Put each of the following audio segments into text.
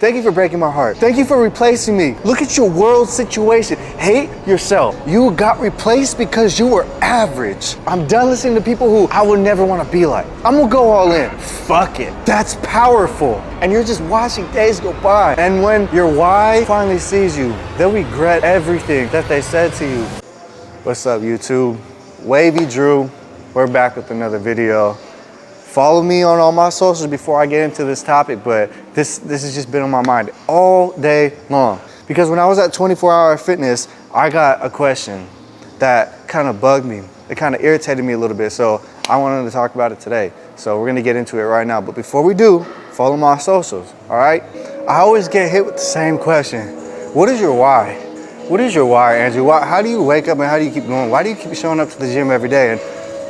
Thank you for breaking my heart. Thank you for replacing me. Look at your world situation. Hate yourself. You got replaced because you were average. I'm done listening to people who I would never want to be like. I'm gonna go all in. Fuck it. That's powerful. And you're just watching days go by. And when your why finally sees you, they'll regret everything that they said to you. What's up, YouTube? Wavy Drew. We're back with another video. Follow me on all my socials before I get into this topic, but this has just been on my mind all day long. Because when I was at 24 Hour Fitness, I got a question that kind of bugged me. It kind of irritated me a little bit, so I wanted to talk about it today. So we're gonna get into it right now. But before we do, follow my socials, all right? I always get hit with the same question. What is your why? What is your why, Andrew? How do you wake up and how do you keep going? Why do you keep showing up to the gym every day? And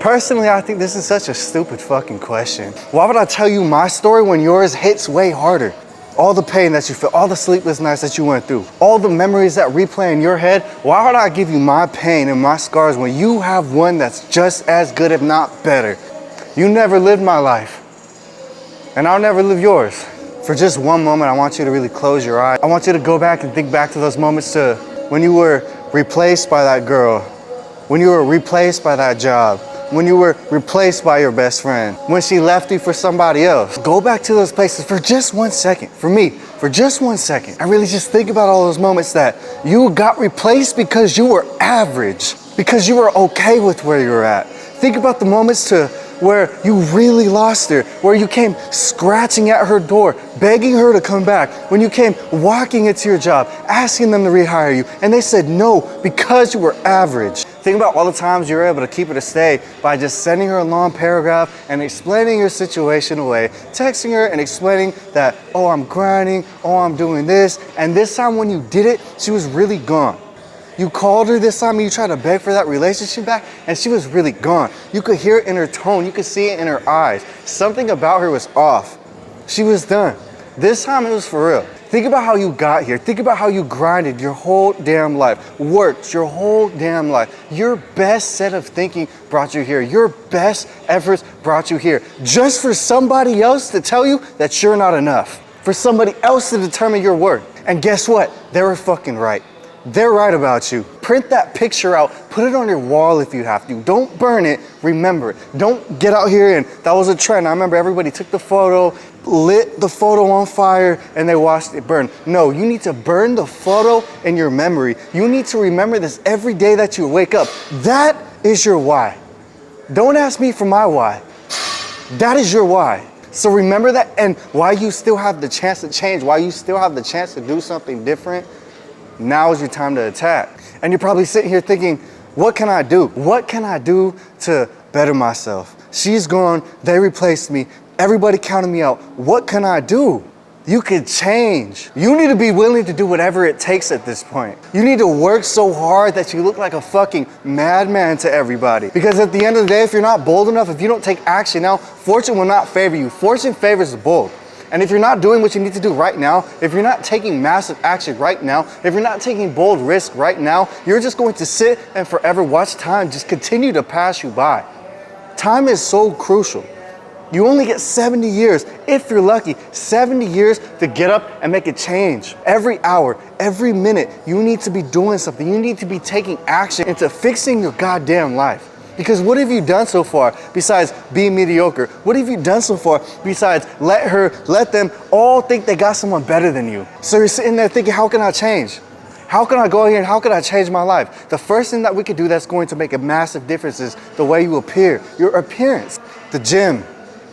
personally, I think this is such a stupid fucking question. Why would I tell you my story when yours hits way harder? All the pain that you feel, all the sleepless nights that you went through, all the memories that replay in your head, why would I give you my pain and my scars when you have one that's just as good, if not better? You never lived my life, and I'll never live yours. For just one moment, I want you to really close your eyes. I want you to go back and think back to those moments to when you were replaced by that girl, when you were replaced by that job, when you were replaced by your best friend, when she left you for somebody else. Go back to those places for just 1 second. For me, for just 1 second. I really just think about all those moments that you got replaced because you were average, because you were okay with where you're at. Think about the moments to where you really lost her, where you came scratching at her door, begging her to come back, when you came walking into your job, asking them to rehire you, and they said no because you were average. Think about all the times you were able to keep her to stay by just sending her a long paragraph and explaining your situation away, texting her and explaining that, oh, I'm grinding, oh, I'm doing this, and this time when you did it, she was really gone. You called her this time and you tried to beg for that relationship back, and she was really gone. You could hear it in her tone, you could see it in her eyes. Something about her was off. She was done. This time it was for real. Think about how you got here. Think about how you grinded your whole damn life, worked your whole damn life. Your best set of thinking brought you here. Your best efforts brought you here. Just for somebody else to tell you that you're not enough. For somebody else to determine your worth. And guess what? They were fucking right. They're right about you. Print that picture out, put it on your wall if you have to. Don't burn it, remember it. Don't get out here and that was a trend. I remember everybody took the photo, lit the photo on fire, and they watched it burn. No, you need to burn the photo in your memory. You need to remember this every day that you wake up. That is your why. Don't ask me for my why. That is your why. So remember that, and why you still have the chance to change, why you still have the chance to do something different. Now is your time to attack. And you're probably sitting here thinking, what can I do? What can I do to better myself? She's gone, they replaced me, everybody counted me out. What can I do? You could change. You need to be willing to do whatever it takes at this point. You need to work so hard that you look like a fucking madman to everybody. Because at the end of the day, if you're not bold enough, if you don't take action now, fortune will not favor you. Fortune favors the bold. And if you're not doing what you need to do right now, if you're not taking massive action right now, if you're not taking bold risk right now, you're just going to sit and forever watch time just continue to pass you by. Time is so crucial. You only get 70 years, if you're lucky, 70 years to get up and make a change. Every hour, every minute, you need to be doing something. You need to be taking action into fixing your goddamn life. Because what have you done so far besides being mediocre? What have you done so far besides let them all think they got someone better than you? So you're sitting there thinking, how can I change? How can I go here and how can I change my life? The first thing that we could do that's going to make a massive difference is the way you appear, your appearance. The gym.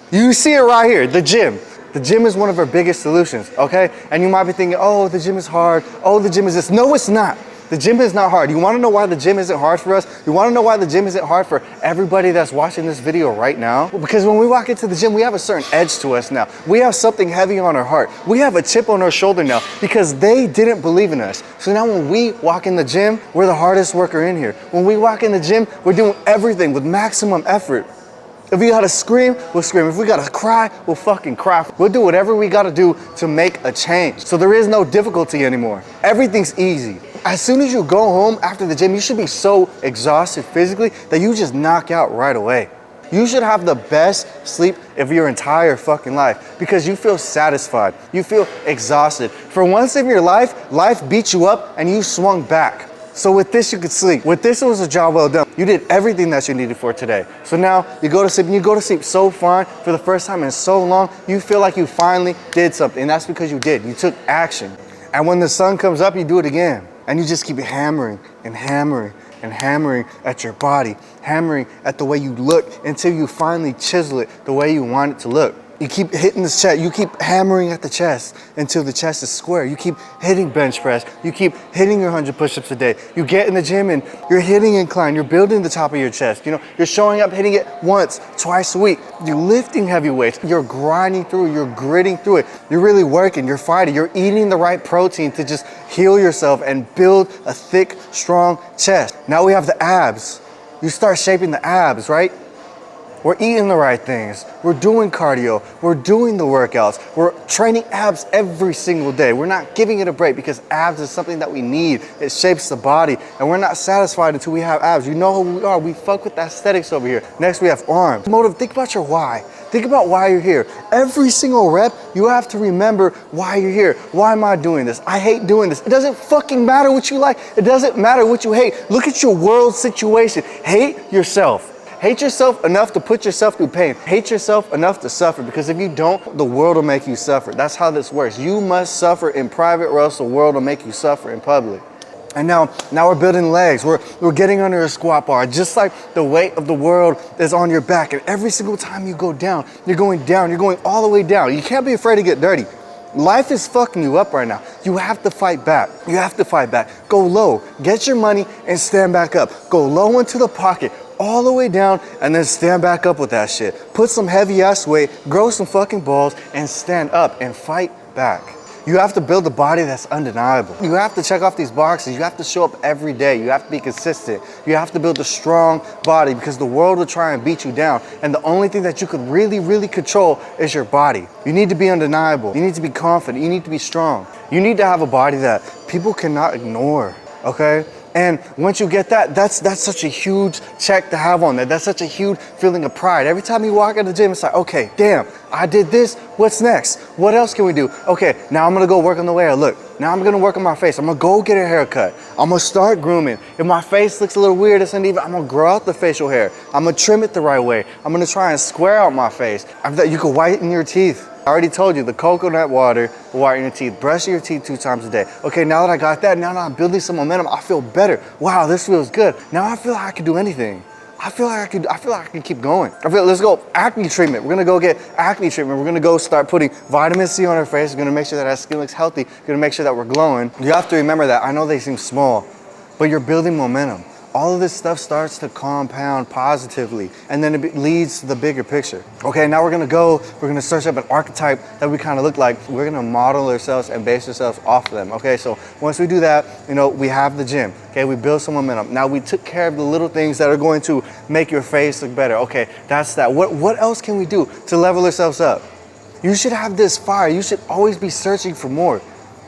You see it right here, the gym. The gym is one of our biggest solutions, okay? And you might be thinking, oh, the gym is hard. Oh, the gym is this. No, it's not. The gym is not hard. You wanna know why the gym isn't hard for us? You wanna know why the gym isn't hard for everybody that's watching this video right now? Because when we walk into the gym, we have a certain edge to us now. We have something heavy on our heart. We have a chip on our shoulder now because they didn't believe in us. So now when we walk in the gym, we're the hardest worker in here. When we walk in the gym, we're doing everything with maximum effort. If we gotta scream, we'll scream. If we gotta cry, we'll fucking cry. We'll do whatever we gotta do to make a change. So there is no difficulty anymore. Everything's easy. As soon as you go home after the gym, you should be so exhausted physically that you just knock out right away. You should have the best sleep of your entire fucking life because you feel satisfied. You feel exhausted. For once in your life, life beat you up and you swung back. So with this, you could sleep. With this, it was a job well done. You did everything that you needed for today. So now you go to sleep, and you go to sleep so fine for the first time in so long, you feel like you finally did something. And that's because you did. You took action. And when the sun comes up, you do it again. And you just keep hammering and hammering and hammering at your body, hammering at the way you look until you finally chisel it the way you want it to look. You keep hitting the chest, you keep hammering at the chest until the chest is square. You keep hitting bench press, you keep hitting your 100 push-ups a day. You get in the gym and you're hitting incline, you're building the top of your chest. You know, you're showing up, hitting it once, twice a week. You're lifting heavy weights, you're grinding through, you're gritting through it. You're really working, you're fighting, you're eating the right protein to just heal yourself and build a thick, strong chest. Now we have the abs. You start shaping the abs, right? We're eating the right things. We're doing cardio. We're doing the workouts. We're training abs every single day. We're not giving it a break because abs is something that we need. It shapes the body and we're not satisfied until we have abs. You know who we are. We fuck with the aesthetics over here. Next we have arms. Motive, think about your why. Think about why you're here. Every single rep, you have to remember why you're here. Why am I doing this? I hate doing this. It doesn't fucking matter what you like. It doesn't matter what you hate. Look at your world situation. Hate yourself. Hate yourself enough to put yourself through pain. Hate yourself enough to suffer, because if you don't, the world will make you suffer. That's how this works. You must suffer in private or else the world will make you suffer in public. And now we're building legs. We're getting under a squat bar, just like the weight of the world is on your back. And every single time you go down, you're going all the way down. You can't be afraid to get dirty. Life is fucking you up right now. You have to fight back. You have to fight back. Go low, get your money and stand back up. Go low into the pocket, all the way down, and then stand back up with that shit. Put some heavy ass weight, grow some fucking balls, and stand up and fight back. You have to build a body that's undeniable. You have to check off these boxes. You have to show up every day. You have to be consistent. You have to build a strong body, because the world will try and beat you down. And the only thing that you could really control is your body. You need to be undeniable. You need to be confident. You need to be strong. You need to have a body that people cannot ignore, okay? And once you get that, that's such a huge check to have on there. That's such a huge feeling of pride. Every time you walk in the gym, it's like, okay, damn, I did this. What's next? What else can we do? Okay, now I'm gonna go work on the way I look. Now I'm gonna work on my face. I'm gonna go get a haircut. I'm gonna start grooming. If my face looks a little weird, it's uneven, I'm gonna grow out the facial hair. I'm gonna trim it the right way. I'm gonna try and square out my face. After that, you can whiten your teeth. I already told you, the coconut water will whiten your teeth. Brush your teeth 2 times a day. Okay, now that I got that, now that I'm building some momentum, I feel better. Wow, this feels good. Now I feel like I can do anything. I feel like I can keep going. Let's go acne treatment. We're gonna go get acne treatment. We're gonna go start putting vitamin C on our face. We're gonna make sure that our skin looks healthy. We're gonna make sure that we're glowing. You have to remember that. I know they seem small, but you're building momentum. All of this stuff starts to compound positively, and then it leads to the bigger picture. Okay, now we're gonna search up an archetype that we kind of look like. We're gonna model ourselves and base ourselves off of them. Okay, so once we do that, you know, we have the gym. Okay, we build some momentum. Now we took care of the little things that are going to make your face look better. Okay, that's that. What else can we do to level ourselves up? You should have this fire. You should always be searching for more.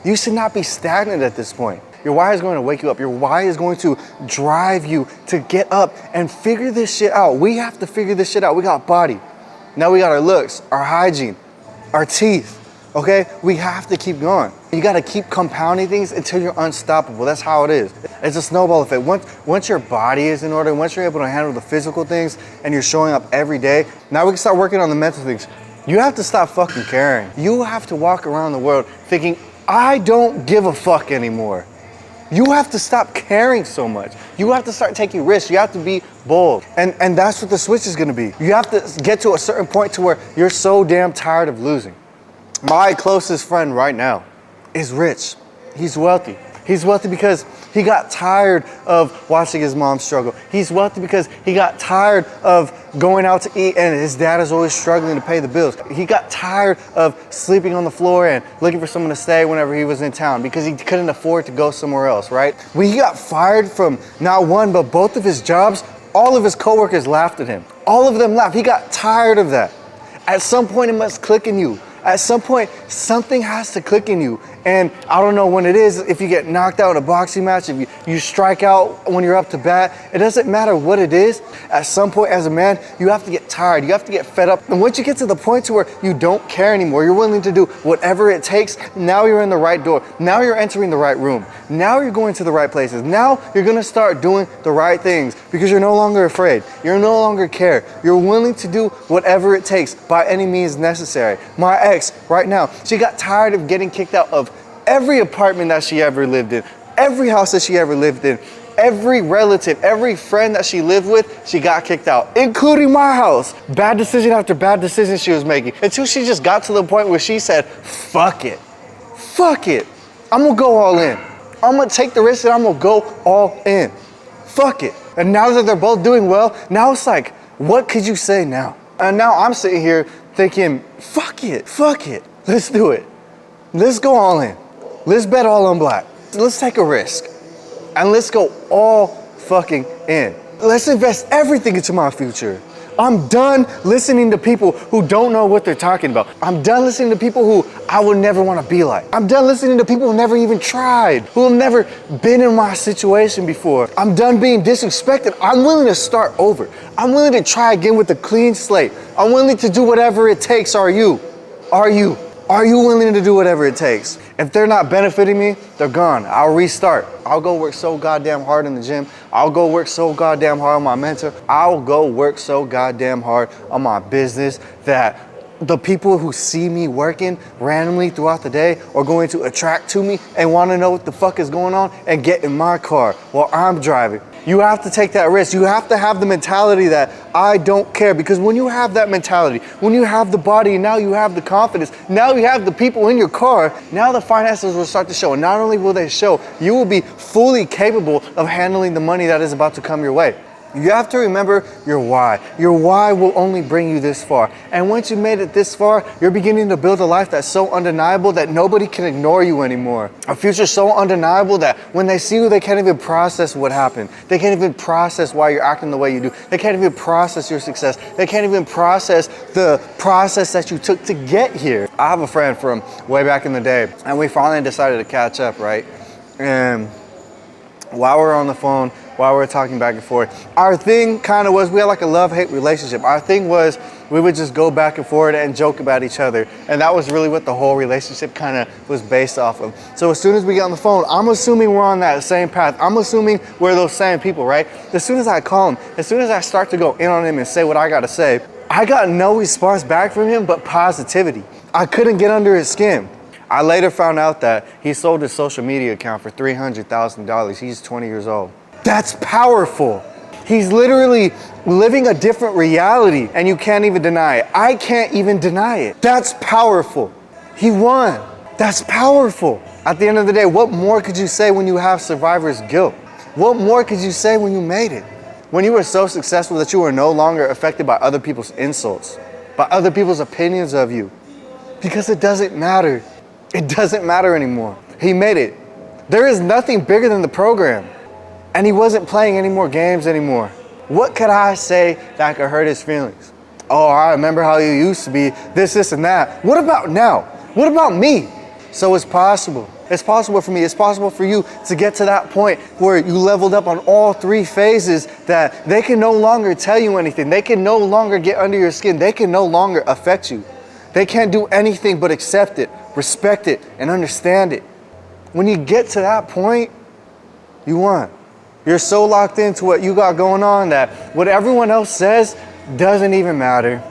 You should not be stagnant at this point. Your why is going to wake you up. Your why is going to drive you to get up and figure this shit out. We have to figure this shit out. We got body. Now we got our looks, our hygiene, our teeth, okay? We have to keep going. You got to keep compounding things until you're unstoppable. That's how it is. It's a snowball effect. Once your body is in order, once you're able to handle the physical things and you're showing up every day, now we can start working on the mental things. You have to stop fucking caring. You have to walk around the world thinking, I don't give a fuck anymore. You have to stop caring so much. You have to start taking risks. You have to be bold. And that's what the switch is gonna be. You have to get to a certain point to where you're so damn tired of losing. My closest friend right now is rich. He's wealthy. He's wealthy because he got tired of watching his mom struggle. He's wealthy because he got tired of going out to eat and his dad is always struggling to pay the bills. He got tired of sleeping on the floor and looking for someone to stay whenever he was in town because he couldn't afford to go somewhere else, right? When he got fired from not one, but both of his jobs, all of his coworkers laughed at him. All of them laughed. He got tired of that. At some point it must click in you. At some point, something has to click in you. And I don't know when it is, if you get knocked out in a boxing match, if you strike out when you're up to bat, it doesn't matter what it is. At some point as a man, you have to get tired, you have to get fed up. And once you get to the point to where you don't care anymore, you're willing to do whatever it takes, now you're in the right door. Now you're entering the right room. Now you're going to the right places. Now you're gonna start doing the right things because you're no longer afraid. You're no longer care. You're willing to do whatever it takes by any means necessary. My ex, right now, she got tired of getting kicked out of every apartment that she ever lived in, every house that she ever lived in, every relative, every friend that she lived with, she got kicked out, including my house. Bad decision after bad decision she was making, until she just got to the point where she said, fuck it. Fuck it. I'm gonna go all in. I'm gonna take the risk and I'm gonna go all in. Fuck it. And now that they're both doing well, now it's like, what could you say now? And now I'm sitting here thinking, fuck it. Let's do it. Let's go all in. Let's bet all on black. Let's take a risk. And let's go all fucking in. Let's invest everything into my future. I'm done listening to people who don't know what they're talking about. I'm done listening to people who I would never want to be like. I'm done listening to people who never even tried, who have never been in my situation before. I'm done being disrespected. I'm willing to start over. I'm willing to try again with a clean slate. I'm willing to do whatever it takes. Are you? Are you? Are you willing to do whatever it takes? If they're not benefiting me, they're gone. I'll restart. I'll go work so goddamn hard in the gym. I'll go work so goddamn hard on my mentor. I'll go work so goddamn hard on my business that the people who see me working randomly throughout the day are going to attract to me and want to know what the fuck is going on and get in my car while I'm driving. You have to take that risk. You have to have the mentality that I don't care, because when you have that mentality, when you have the body, and now you have the confidence, now you have the people in your car, now the finances will start to show. And not only will they show, you will be fully capable of handling the money that is about to come your way. You have to remember your why. Your why will only bring you this far. And once you made it this far, you're beginning to build a life that's so undeniable that nobody can ignore you anymore. A future so undeniable that when they see you, they can't even process what happened. They can't even process why you're acting the way you do. They can't even process your success. They can't even process the process that you took to get here. I have a friend from way back in the day, and we finally decided to catch up, right? And while we're on the phone, while we're talking back and forth, our thing kind of was, we had like a love-hate relationship. Our thing was, we would just go back and forth and joke about each other. And that was really what the whole relationship kind of was based off of. So as soon as we get on the phone, I'm assuming we're on that same path. I'm assuming we're those same people, right? As soon as I call him, as soon as I start to go in on him and say what I gotta say, I got no response back from him but positivity. I couldn't get under his skin. I later found out that he sold his social media account for $300,000. He's 20 years old. That's powerful. He's literally living a different reality and you can't even deny it. I can't even deny it. That's powerful. He won. That's powerful. At the end of the day, what more could you say when you have survivor's guilt? What more could you say when you made it? When you were so successful that you were no longer affected by other people's insults, by other people's opinions of you. Because it doesn't matter. It doesn't matter anymore. He made it. There is nothing bigger than the program. And he wasn't playing any more games anymore. What could I say that could hurt his feelings? Oh, I remember how you used to be, this, and that. What about now? What about me? So it's possible. It's possible for me. It's possible for you to get to that point where you leveled up on all three phases that they can no longer tell you anything. They can no longer get under your skin. They can no longer affect you. They can't do anything but accept it, respect it, and understand it. When you get to that point, you won. You're so locked into what you got going on that what everyone else says doesn't even matter.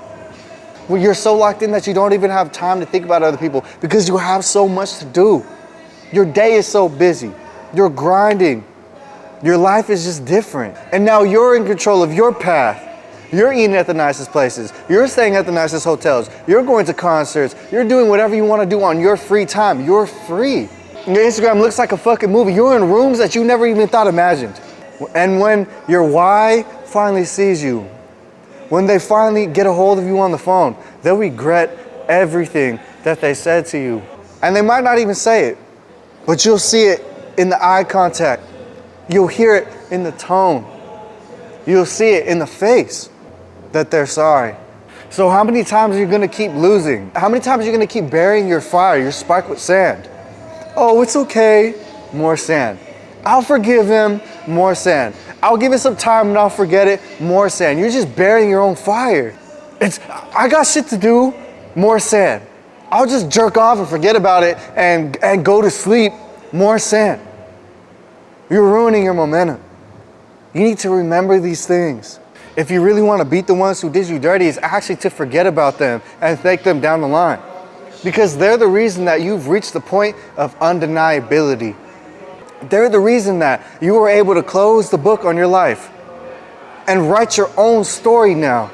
Well, you're so locked in that you don't even have time to think about other people because you have so much to do. Your day is so busy. You're grinding. Your life is just different. And now you're in control of your path. You're eating at the nicest places. You're staying at the nicest hotels. You're going to concerts. You're doing whatever you want to do on your free time. You're free. Your Instagram looks like a fucking movie. You're in rooms that you never even thought imagined. And when your why finally sees you, when they finally get a hold of you on the phone, they'll regret everything that they said to you. And they might not even say it, but you'll see it in the eye contact. You'll hear it in the tone. You'll see it in the face that they're sorry. So how many times are you gonna keep losing? How many times are you gonna keep burying your fire, your spark with sand? Oh, it's okay, more sand. I'll forgive him, more sand. I'll give it some time and I'll forget it, more sand. You're just burying your own fire. I got shit to do, more sand. I'll just jerk off and forget about it and go to sleep, more sand. You're ruining your momentum. You need to remember these things. If you really want to beat the ones who did you dirty, it's actually to forget about them and thank them down the line. Because they're the reason that you've reached the point of undeniability. They're the reason that you were able to close the book on your life and write your own story now.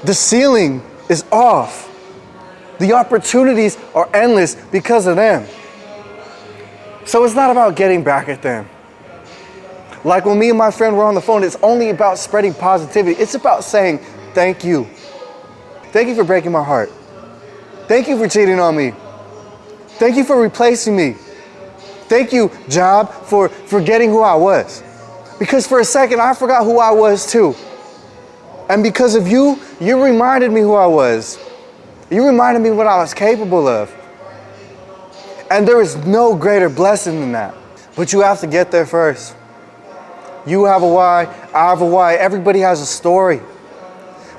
The ceiling is off. The opportunities are endless because of them. So it's not about getting back at them. Like when me and my friend were on the phone, it's only about spreading positivity. It's about saying, thank you. Thank you for breaking my heart. Thank you for cheating on me. Thank you for replacing me. Thank you, job, for forgetting who I was. Because for a second, I forgot who I was too. And because of you, you reminded me who I was. You reminded me what I was capable of. And there is no greater blessing than that. But you have to get there first. You have a why, I have a why, everybody has a story.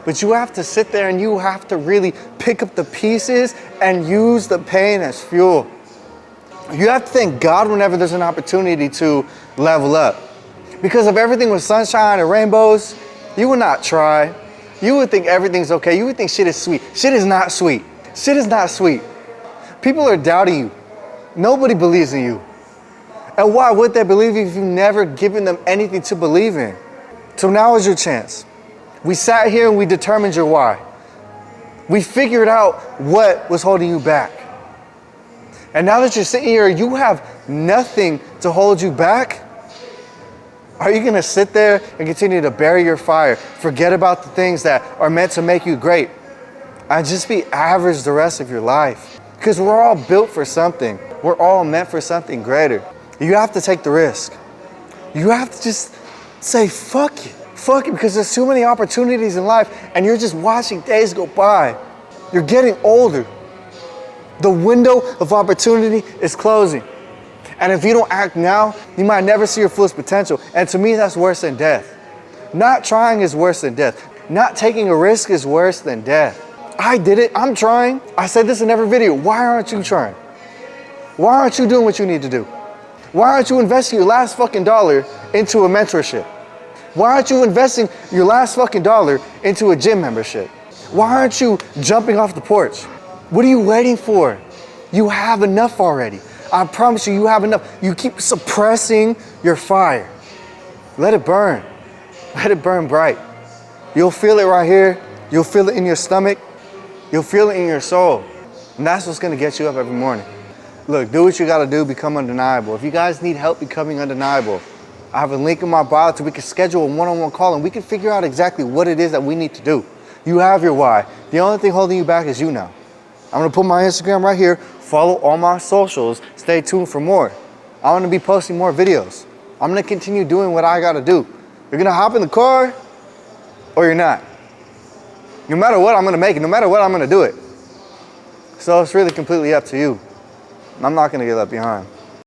But you have to sit there and you have to really pick up the pieces and use the pain as fuel. You have to thank God whenever there's an opportunity to level up. Because if everything was sunshine and rainbows, you would not try. You would think everything's okay. You would think shit is sweet. Shit is not sweet. Shit is not sweet. People are doubting you. Nobody believes in you. And why would they believe you if you've never given them anything to believe in? So now is your chance. We sat here and we determined your why. We figured out what was holding you back. And now that you're sitting here, you have nothing to hold you back. Are you gonna sit there and continue to bury your fire, forget about the things that are meant to make you great, and just be average the rest of your life? Because we're all built for something. We're all meant for something greater. You have to take the risk. You have to just say, fuck it. Fuck it, because there's too many opportunities in life and you're just watching days go by. You're getting older. The window of opportunity is closing. And if you don't act now, you might never see your fullest potential. And to me, that's worse than death. Not trying is worse than death. Not taking a risk is worse than death. I did it, I'm trying. I said this in every video. Why aren't you trying? Why aren't you doing what you need to do? Why aren't you investing your last fucking dollar into a mentorship? Why aren't you investing your last fucking dollar into a gym membership? Why aren't you jumping off the porch? What are you waiting for? You have enough already. I promise you, you have enough. You keep suppressing your fire. Let it burn. Let it burn bright. You'll feel it right here. You'll feel it in your stomach. You'll feel it in your soul. And that's what's gonna get you up every morning. Look, do what you gotta do, become undeniable. If you guys need help becoming undeniable, I have a link in my bio so we can schedule a one-on-one call and we can figure out exactly what it is that we need to do. You have your why. The only thing holding you back is you now. I'm gonna put my Instagram right here. Follow all my socials. Stay tuned for more. I'm gonna be posting more videos. I'm gonna continue doing what I gotta do. You're gonna hop in the car or you're not. No matter what, I'm gonna make it. No matter what, I'm gonna do it. So it's really completely up to you. I'm not gonna get left behind.